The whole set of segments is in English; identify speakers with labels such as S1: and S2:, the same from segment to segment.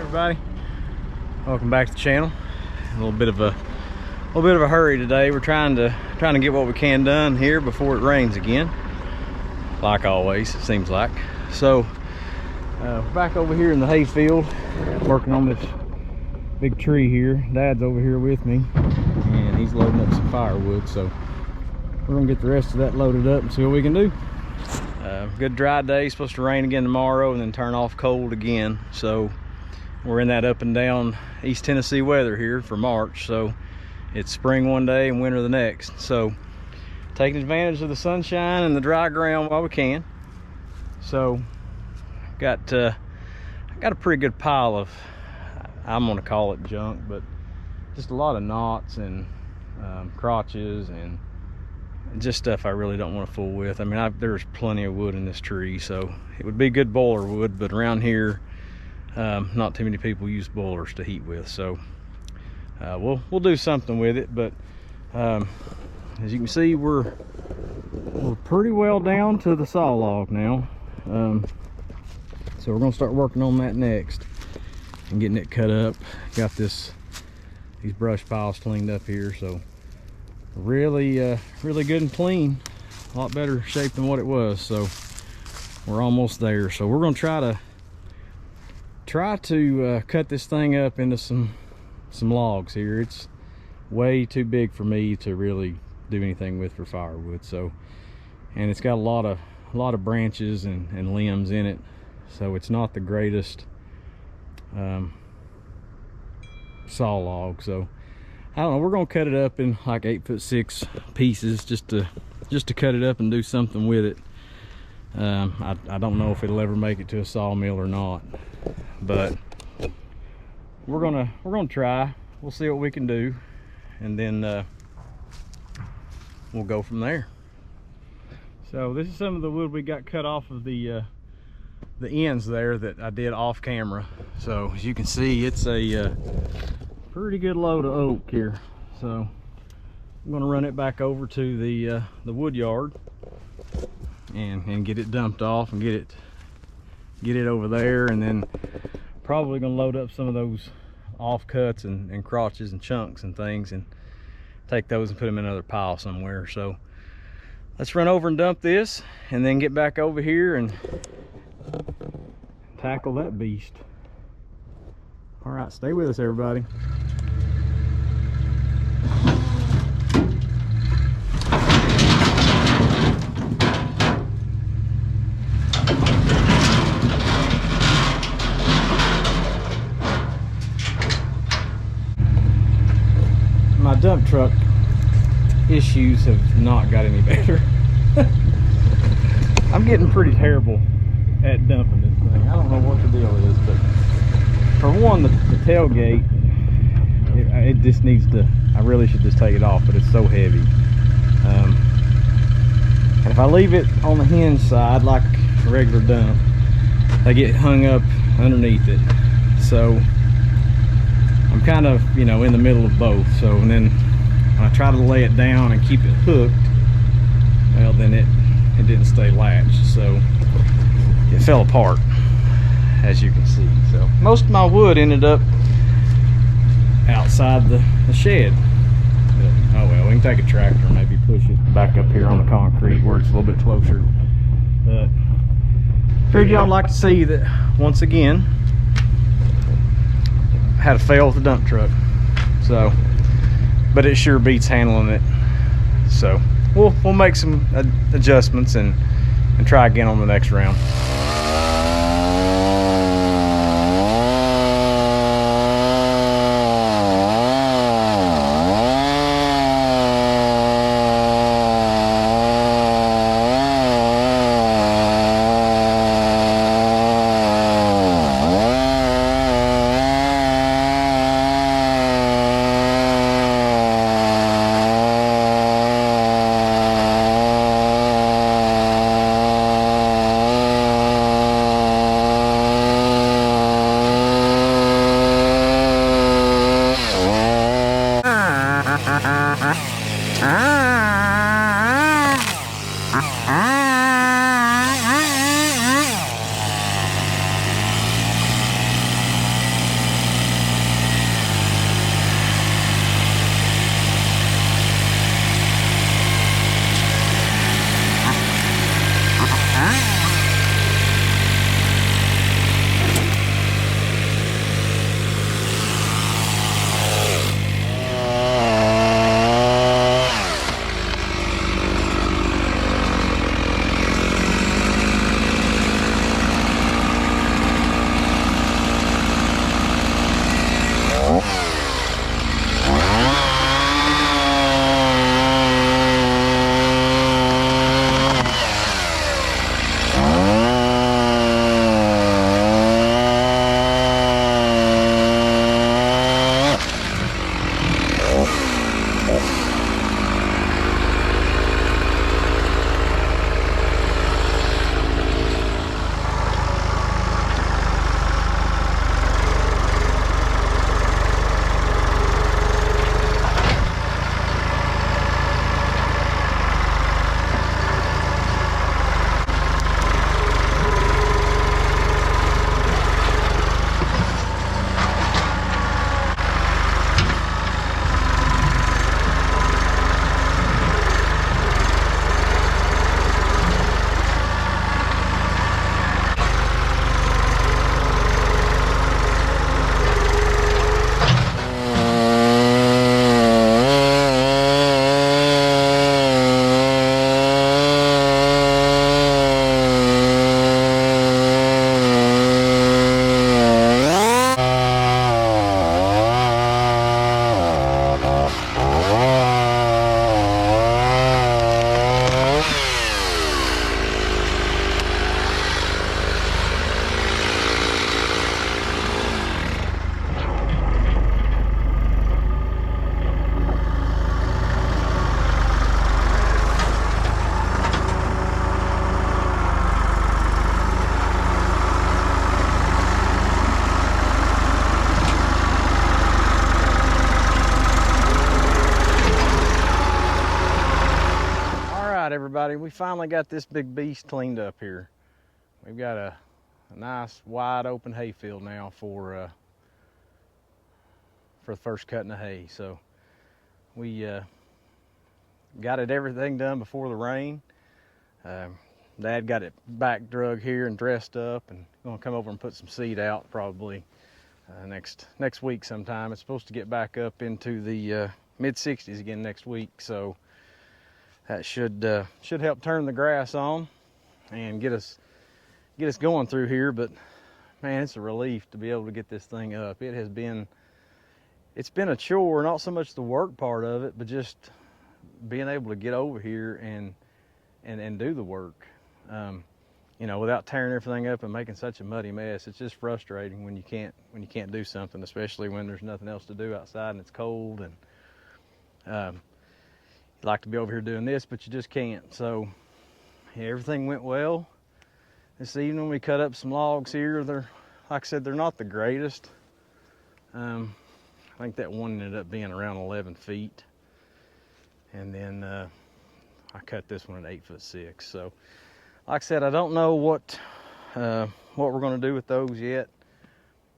S1: everybody, welcome back to the channel. A little bit of a hurry today. We're trying to get what we can done here before it rains again, like always it seems like. So back over here in the hayfield working on this big tree here. Dad's over here with me and he's loading up some firewood, so we're gonna get the rest of that loaded up and see what we can do. Good dry day, supposed to rain again tomorrow and then turn off cold again. So we're in that up and down East Tennessee weather here for March. So it's spring one day and winter the next. So taking advantage of the sunshine and the dry ground while we can. So got a pretty good pile of, I'm gonna call it junk, but just a lot of knots and crotches and just stuff I really don't want to fool with. I mean, there's plenty of wood in this tree, so it would be good boiler wood, but around here not too many people use boilers to heat with. So we'll do something with it, but as you can see, we're pretty well down to the saw log now. So we're gonna start working on that next and getting it cut up. Got these brush piles cleaned up here, so really good and clean, a lot better shape than what it was. So we're almost there. So we're gonna try to cut this thing up into some logs here. It's way too big for me to really do anything with for firewood. So, and it's got a lot of branches and limbs in it, so it's not the greatest saw log. So I don't know, we're gonna cut it up in like 8'6" pieces just to cut it up and do something with it. I don't know if it'll ever make it to a sawmill or not, but we're gonna try. We'll see what we can do, and then we'll go from there. So this is some of the wood we got cut off of the ends there that I did off camera. So as you can see, it's a pretty good load of oak here. So I'm going to run it back over to the wood yard and get it dumped off and get it over there, and then probably going to load up some of those offcuts and crotches and chunks and things and take those and put them in another pile somewhere. So let's run over and dump this and then get back over here and tackle that beast. All right, stay with us, everybody. My dump truck issues have not got any better. I'm getting pretty terrible at dumping this thing. I don't know what the deal is, but for one, the tailgate, it just needs to, I really should just take it off, but it's so heavy. And if I leave it on the hinge side like a regular dump, they get hung up underneath it. So I'm kind of, you know, in the middle of both. So, and then when I try to lay it down and keep it hooked, well, then it didn't stay latched, so it fell apart, as you can see. So most of my wood ended up outside the shed. But, oh well, we can take a tractor and maybe push it back up here on the concrete where it's a little bit closer. But figured y'all like to see that once again had a fail with the dump truck. So, but it sure beats handling it. So we'll make some adjustments and try again on the next round. everybody. We finally got this big beast cleaned up here. We've got a nice wide open hayfield now for the first cutting of hay. So we got everything done before the rain. Dad got it back drug here and dressed up, and gonna come over and put some seed out probably next week sometime. It's supposed to get back up into the mid-60s again next week, so that should help turn the grass on and get us going through here. But man, it's a relief to be able to get this thing up. It's been a chore, not so much the work part of it, but just being able to get over here and do the work, you know, without tearing everything up and making such a muddy mess. It's just frustrating when you can't do something, especially when there's nothing else to do outside and it's cold, and you like to be over here doing this, but you just can't. So yeah, everything went well. This evening we cut up some logs here. They're, like I said, they're not the greatest. I think that one ended up being around 11 feet. And then I cut this one at 8'6". So like I said, I don't know what we're gonna do with those yet.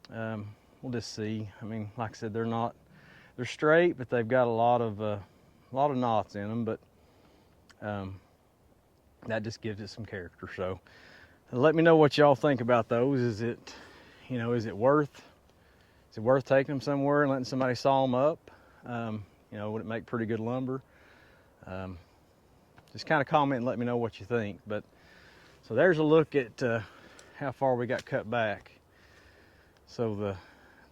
S1: We'll just see. I mean, like I said, they're straight, but they've got a lot of knots in them, but that just gives it some character. So let me know what y'all think about those. Is it worth taking them somewhere and letting somebody saw them up? You know, would it make pretty good lumber? Just kind of comment and let me know what you think. But so there's a look at how far we got cut back. So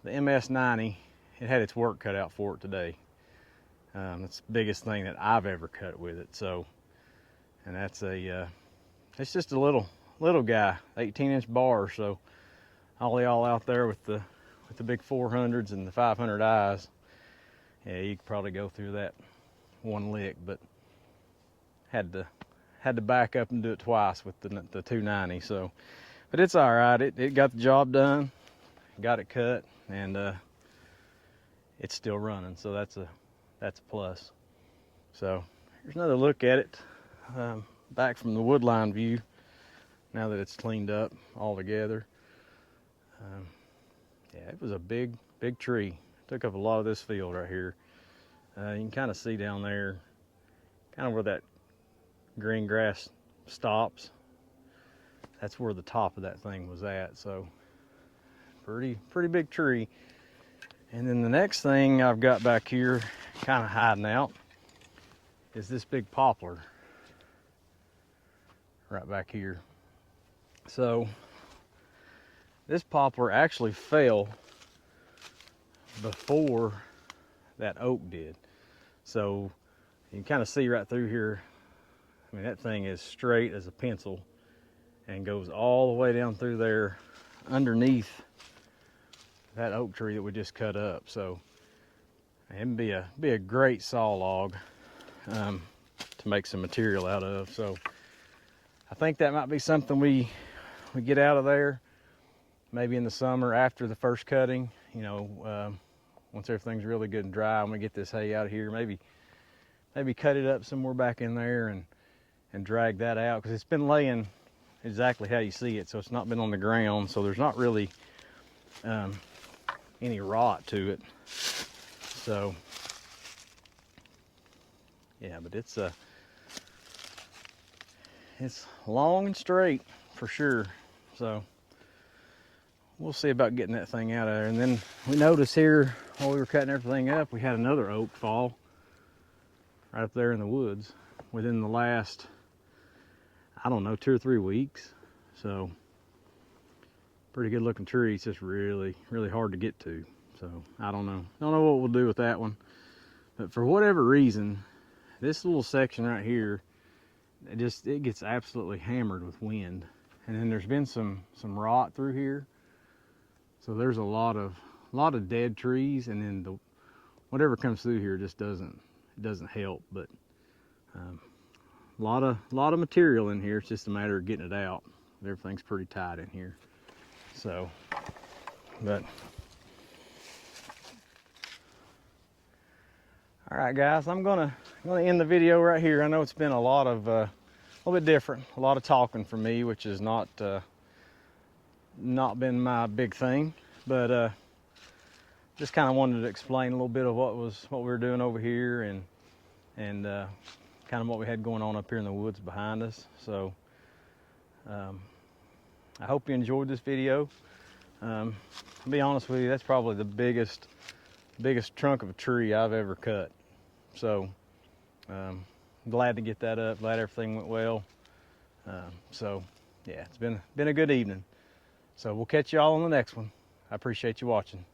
S1: the MS290, it had its work cut out for it today. That's the biggest thing that I've ever cut with it. So, and that's it's just a little guy, 18-inch bar. So all y'all out there with the big 400s and the 500Is, yeah, you could probably go through that one lick, but had to back up and do it twice with the 290. So, but it's all right. It got the job done, got it cut, and it's still running. So that's a plus. So here's another look at it back from the woodline view. Now that it's cleaned up all together. Yeah, it was a big tree. Took up a lot of this field right here. You can kind of see down there, kind of where that green grass stops. That's where the top of that thing was at. So pretty big tree. And then the next thing I've got back here, kind of hiding out, is this big poplar right back here. So this poplar actually fell before that oak did. So you can kind of see right through here. I mean, that thing is straight as a pencil and goes all the way down through there underneath that oak tree that we just cut up. So it'd be a great saw log to make some material out of. So I think that might be something we get out of there maybe in the summer after the first cutting. You know, once everything's really good and dry, I'm gonna get this hay out of here. Maybe cut it up somewhere back in there and drag that out, because it's been laying exactly how you see it. So it's not been on the ground. So there's not really any rot to it. So yeah, but it's long and straight for sure. So we'll see about getting that thing out of there. And then we noticed here while we were cutting everything up, we had another oak fall right up there in the woods within the last, I don't know, 2 or 3 weeks. So pretty good looking tree. It's just really hard to get to. So I don't know what we'll do with that one. But for whatever reason, this little section right here, it gets absolutely hammered with wind. And then there's been some rot through here. So there's a lot of dead trees, and then whatever comes through here just doesn't help. But a lot of material in here. It's just a matter of getting it out. Everything's pretty tight in here. So, but all right, guys, I'm gonna end the video right here. I know it's been a lot of little bit different. A lot of talking for me, which is not been my big thing, but just kind of wanted to explain a little bit of what we were doing over here, and kind of what we had going on up here in the woods behind us. So I hope you enjoyed this video. To be honest with you, that's probably the biggest trunk of a tree I've ever cut. So glad to get that up, glad everything went well. So yeah, it's been a good evening. So we'll catch you all on the next one. I appreciate you watching.